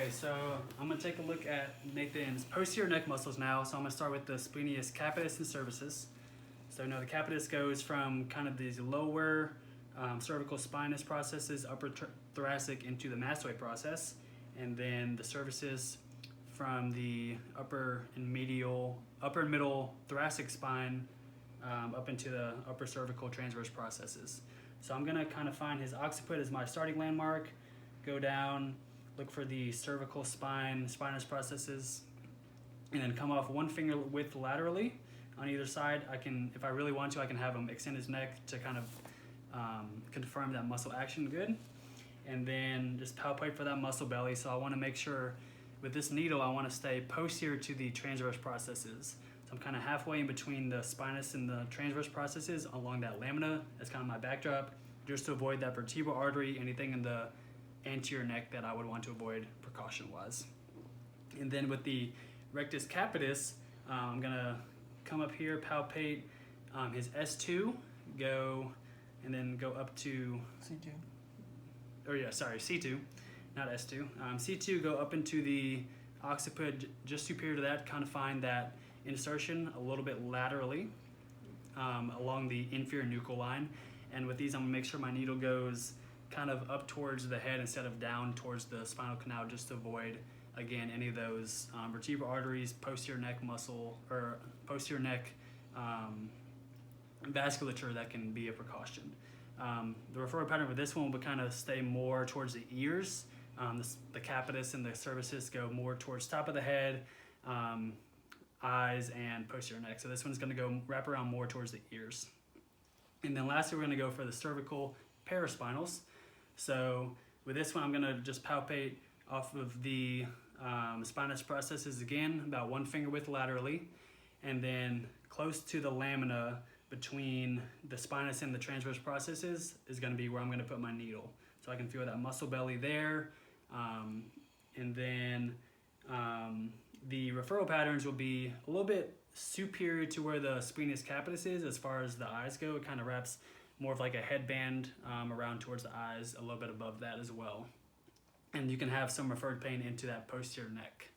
Okay, so I'm going to take a look at Nathan's posterior neck muscles now. So I'm going to start with the splenius capitis and cervicis. So the capitis goes from kind of these lower cervical spinous processes, upper thoracic into the mastoid process. And then the cervicis from the upper and middle thoracic spine up into the upper cervical transverse processes. So I'm going to kind of find his occiput as my starting landmark, go down, look for the cervical spinous processes, and then come off one finger width laterally on either side. I can, if I really want to, I can have him extend his neck to kind of confirm that muscle action good. And then just palpate for that muscle belly. So I want to make sure with this needle, I want to stay posterior to the transverse processes. So I'm kind of halfway in between the spinous and the transverse processes along that lamina. That's kind of my backdrop, just to avoid that vertebral artery, anything in the anterior neck that I would want to avoid precaution-wise. And then with the rectus capitis, I'm gonna come up here, palpate his S2, and then go up to C2. C2, not S2. C2, go up into the occiput just superior to that, kind of find that insertion a little bit laterally along the inferior nuchal line. And with these, I'm gonna make sure my needle goes kind of up towards the head instead of down towards the spinal canal, just to avoid, again, any of those vertebral arteries, posterior neck muscle, or posterior neck vasculature that can be a precaution. The referral pattern for this one will kind of stay more towards the ears. The capitis and the cervicis go more towards top of the head, eyes, and posterior neck. So this one's going to go wrap around more towards the ears. And then lastly, we're going to go for the cervical paraspinals. So with this one, I'm going to just palpate off of the spinous processes again, about one finger width laterally, and then close to the lamina between the spinous and the transverse processes is going to be where I'm going to put my needle. So I can feel that muscle belly there. And then the referral patterns will be a little bit superior to where the splenius capitis is as far as the eyes go. It kind of wraps more of like a headband around towards the eyes, a little bit above that as well. And you can have some referred pain into that posterior neck.